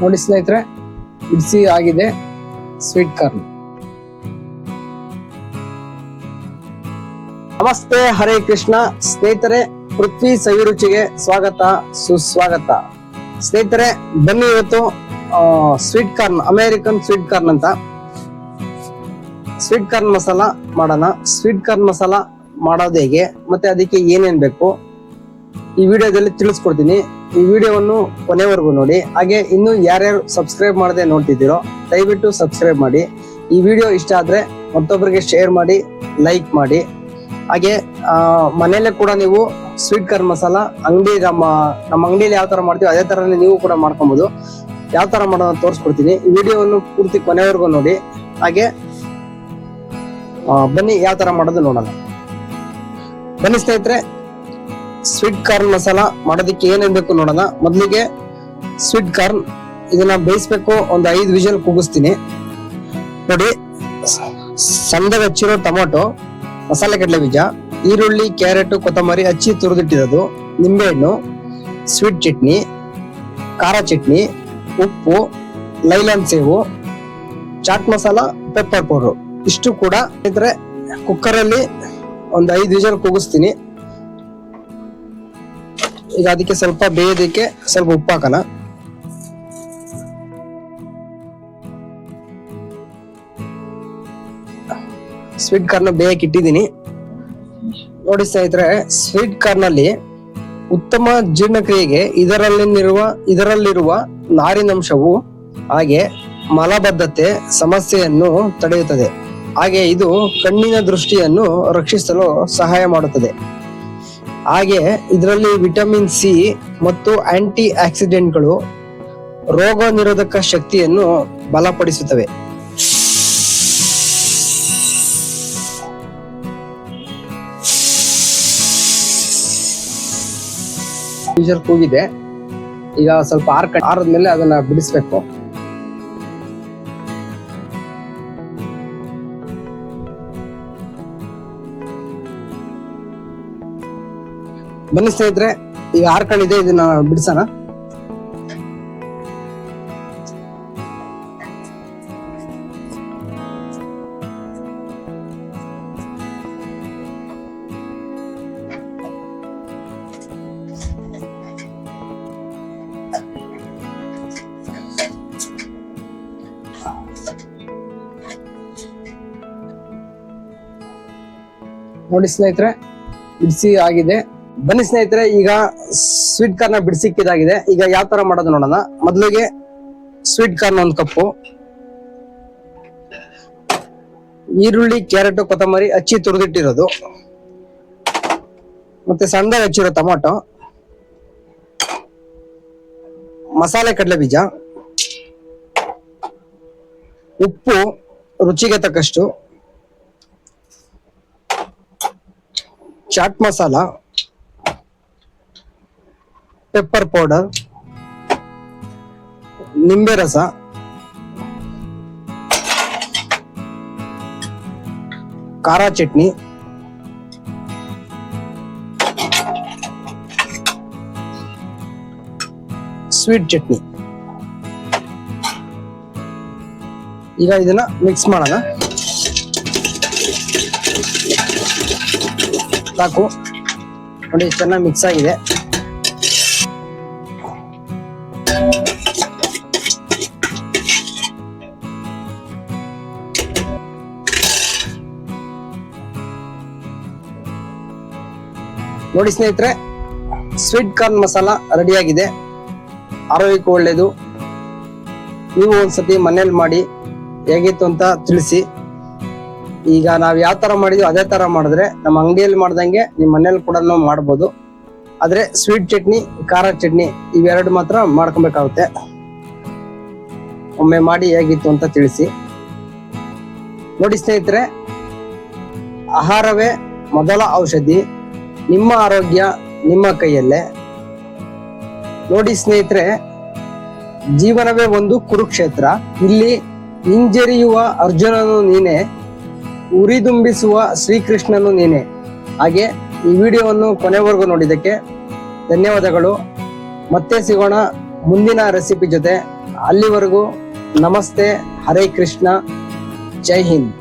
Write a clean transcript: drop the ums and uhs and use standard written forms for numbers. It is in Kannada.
ನೋಡಿ ಸ್ನೇಹಿತರೆ, ಬಿಸಿ ಆಗಿದೆ ಸ್ವೀಟ್ ಕಾರ್ನ್. ನಮಸ್ತೆ, ಹರೇ ಕೃಷ್ಣ ಸ್ನೇಹಿತರೆ. ಪೃಥ್ವಿ ಸವಿರುಚಿಗೆ ಸ್ವಾಗತ, ಸುಸ್ವಾಗತ ಸ್ನೇಹಿತರೆ. ಬನ್ನಿ, ಇವತ್ತು sweet corn, American sweet corn ಅಂತ ಸ್ವೀಟ್ ಕಾರ್ನ್ ಮಸಾಲ ಮಾಡೋಣ. ಸ್ವೀಟ್ ಕಾರ್ನ್ ಮಸಾಲ ಮಾಡೋದು ಹೇಗೆ ಮತ್ತೆ ಅದಕ್ಕೆ ಏನೇನ್ ಬೇಕು ಈ ವಿಡಿಯೋದಲ್ಲಿ ತಿಳಿಸ್ಕೊಡ್ತೀನಿ. ಈ ವಿಡಿಯೋವನ್ನು ಕೊನೆವರೆಗೂ ನೋಡಿ. ಹಾಗೆ ಇನ್ನು ಯಾರ್ಯಾರು ಸಬ್ಸ್ಕ್ರೈಬ್ ಮಾಡದೆ ನೋಡ್ತಿದ್ದೀರೋ ದಯವಿಟ್ಟು ಸಬ್ಸ್ಕ್ರೈಬ್ ಮಾಡಿ. ಈ ವಿಡಿಯೋ ಇಷ್ಟ ಆದ್ರೆ ಮತ್ತೊಬ್ಬರಿಗೆ ಶೇರ್ ಮಾಡಿ, ಲೈಕ್ ಮಾಡಿ. ಹಾಗೆ ಮನೆಯಲ್ಲೇ ಕೂಡ ನೀವು ಸ್ವೀಟ್ ಕಾರ್ನ್ ಮಸಾಲ ಅಂಗಡಿ ನಮ್ಮ ಅಂಗಡಿಯಲ್ಲಿ ಯಾವ ತರ ಮಾಡ್ತೀವಿ ಅದೇ ತರನೇ ನೀವು ಕೂಡ ಮಾಡ್ಕೊಬಹುದು. ಯಾವ ತರ ಮಾಡೋದು ತೋರಿಸ್ಕೊಡ್ತೀನಿ. ಈ ವಿಡಿಯೋವನ್ನು ಪೂರ್ತಿ ಕೊನೆವರೆಗೂ ನೋಡಿ. ಹಾಗೆ ಬನ್ನಿ ಯಾವ ತರ ಮಾಡೋದು ನೋಡೋಣ. ಬನ್ನಿ ಸ್ನೇಹಿತರೆ, ಸ್ವೀಟ್ ಕಾರ್ನ್ ಮಸಾಲ ಮಾಡೋದಕ್ಕೆ ಏನೇನ್ ಬೇಕು ನೋಡೋಣ. ಮೊದಲಿಗೆ ಸ್ವೀಟ್ ಕಾರ್ನ್ ಇದನ್ನ ಬೇಯಿಸ್ಬೇಕು. ಒಂದು 5 ವಿಷಲ್ ಕೂಗಿಸ್ತೀನಿ. ನೋಡಿ, ಸಣ್ಣಗೆ ಹಚ್ಚಿರೋ ಟೊಮೊಟೊ, ಮಸಾಲೆ ಕಡಲೆ ಬೀಜ, ಈರುಳ್ಳಿ, ಕ್ಯಾರೆಟ್, ಕೊತ್ತಂಬರಿ ಹಚ್ಚಿ ತುರಿದಿಟ್ಟಿರೋದು, ನಿಂಬೆಹಣ್ಣು, ಸ್ವೀಟ್ ಚಟ್ನಿ, ಖಾರ ಚಟ್ನಿ, ಉಪ್ಪು, ಲೈಲಾನ್ ಸೇವು, ಚಾಟ್ ಮಸಾಲ, ಪೆಪ್ಪರ್ ಪೌಡರ್. ಇಷ್ಟು ಕೂಡ ಇದ್ರೆ ಕುಕ್ಕರ್ ಅಲ್ಲಿ ಒಂದು 5 ವಿಷಲ್ ಕೂಗಿಸ್ತೀನಿ. ಈಗ ಅದಕ್ಕೆ ಸ್ವಲ್ಪ ಬೇಯೋದಕ್ಕೆ ಸ್ವಲ್ಪ ಉಪ್ಪು ಹಾಕೋಣ. ಸ್ವೀಟ್ ಕಾರ್ನ್ ಬೇಯಕ್ಕೆ ಇಟ್ಟಿದ್ದೀನಿ. ನೋಡಿ ಸ್ನೇಹಿತರೆ, ಸ್ವೀಟ್ ಕಾರ್ನ್ ಅಲ್ಲಿ ಉತ್ತಮ ಜೀರ್ಣಕ್ರಿಯೆಗೆ ಇದರಲ್ಲಿರುವ ನಾರಿನಂಶವು ಹಾಗೆ ಮಲಬದ್ಧತೆ ಸಮಸ್ಯೆಯನ್ನು ತಡೆಯುತ್ತದೆ. ಹಾಗೆ ಇದು ಕಣ್ಣಿನ ದೃಷ್ಟಿಯನ್ನು ರಕ್ಷಿಸಲು ಸಹಾಯ ಮಾಡುತ್ತದೆ. ಹಾಗೆ ಇದರಲ್ಲಿ ವಿಟಮಿನ್ ಸಿ ಮತ್ತು ಆಂಟಿ ಆಕ್ಸಿಡೆಂಟ್ಗಳು ರೋಗ ನಿರೋಧಕ ಶಕ್ತಿಯನ್ನು ಬಲಪಡಿಸುತ್ತವೆ. ಕೂಗಿದೆ. ಈಗ ಸ್ವಲ್ಪ ಆರದ್ಮೇಲೆ ಅದನ್ನ ಬಿಡಿಸ್ಬೇಕು. ಬನ್ನಿ ಸ್ನೇಹಿತರೆ, ಈಗ ಆರ್ಕೊಂಡಿದೆ, ಇದನ್ನ ಬಿಡಿಸೋಣ. ನೋಡಿ ಸ್ನೇಹಿತರೆ, ಬಿಡಿಸಿ ಆಗಿದೆ. ಬನ್ನಿ ಸ್ನೇಹಿತರೆ, ಈಗ ಸ್ವೀಟ್ ಕಾರ್ನ್ ಬಿಡಿಸಿಕ್ಕಿದಾಗಿದೆ. ಈಗ ಯಾವ ತರ ಮಾಡೋದು ನೋಡೋಣ. ಮೊದಲಿಗೆ ಸ್ವೀಟ್ ಕಾರ್ನ್ 1 ಕಪ್ಪು, ಈರುಳ್ಳಿ, ಕ್ಯಾರೆಟ್, ಕೊತ್ತಂಬರಿ ಹಚ್ಚಿ ತುರಿದಿಟ್ಟಿರೋದು, ಮತ್ತೆ ಸಣ್ಣದಾಗಿ ಹಚ್ಚಿರೋ ಟೊಮೊಟೊ, ಮಸಾಲೆ ಕಡಲೆ ಬೀಜ, ಉಪ್ಪು ರುಚಿಗೆ ತಕ್ಕಷ್ಟು, ಚಾಟ್ ಮಸಾಲ, ಪೆಪ್ಪರ್ ಪೌಡರ್, ನಿಂಬೆ ರಸ, ಖಾರ ಚಟ್ನಿ, ಸ್ವೀಟ್ ಚಟ್ನಿ. ಈಗ ಇದನ್ನ ಮಿಕ್ಸ್ ಮಾಡೋಣ. ಸಾಕು, ನೋಡಿ ಚೆನ್ನಾಗಿ ಮಿಕ್ಸ್ ಆಗಿದೆ. ನೋಡಿ ಸ್ನೇಹಿತರೆ, ಸ್ವೀಟ್ ಕಾರ್ನ್ ಮಸಾಲ ರೆಡಿ ಆಗಿದೆ. ಆರೋಗ್ಯಕ್ಕೆ ಒಳ್ಳೇದು. ನೀವು ಒಂದ್ಸತಿ ಮನೇಲಿ ಮಾಡಿ ಹೇಗಿತ್ತು ಅಂತ ತಿಳಿಸಿ. ಈಗ ನಾವ್ ಯಾವ ತರ ಮಾಡಿದ್ವಿ ಅದೇ ತರ ಮಾಡಿದ್ರೆ ನಮ್ಮ ಅಂಗಡಿಯಲ್ಲಿ ಮಾಡ್ದಂಗೆ ನಿಮ್ ಮನೇಲಿ ಕೂಡ ಮಾಡ್ಬೋದು. ಆದ್ರೆ ಸ್ವೀಟ್ ಚಟ್ನಿ, ಖಾರ ಚಟ್ನಿ ಇವೆರಡು ಮಾತ್ರ ಮಾಡ್ಕೊಬೇಕಾಗುತ್ತೆ. ಒಮ್ಮೆ ಮಾಡಿ ಹೇಗಿತ್ತು ಅಂತ ತಿಳಿಸಿ. ನೋಡಿ ಸ್ನೇಹಿತರೆ, ಆಹಾರವೇ ಮೊದಲ ಔಷಧಿ. ನಿಮ್ಮ ಆರೋಗ್ಯ ನಿಮ್ಮ ಕೈಯಲ್ಲೇ. ನೋಡಿ ಸ್ನೇಹಿತರೆ, ಜೀವನವೇ ಒಂದು ಕುರುಕ್ಷೇತ್ರ. ಇಲ್ಲಿ ಹಿಂಜರಿಯುವ ಅರ್ಜುನನು ನೀನೆ, ಉರಿದುಂಬಿಸುವ ಶ್ರೀಕೃಷ್ಣನು ನೀನೆ. ಹಾಗೆ ಈ ವಿಡಿಯೋವನ್ನು ಕೊನೆವರೆಗೂ ನೋಡಿದ್ದಕ್ಕೆ ಧನ್ಯವಾದಗಳು. ಮತ್ತೆ ಸಿಗೋಣ ಮುಂದಿನ ರೆಸಿಪಿ ಜೊತೆ. ಅಲ್ಲಿವರೆಗೂ ನಮಸ್ತೆ, ಹರೇ ಕೃಷ್ಣ, ಜೈ ಹಿಂದ್.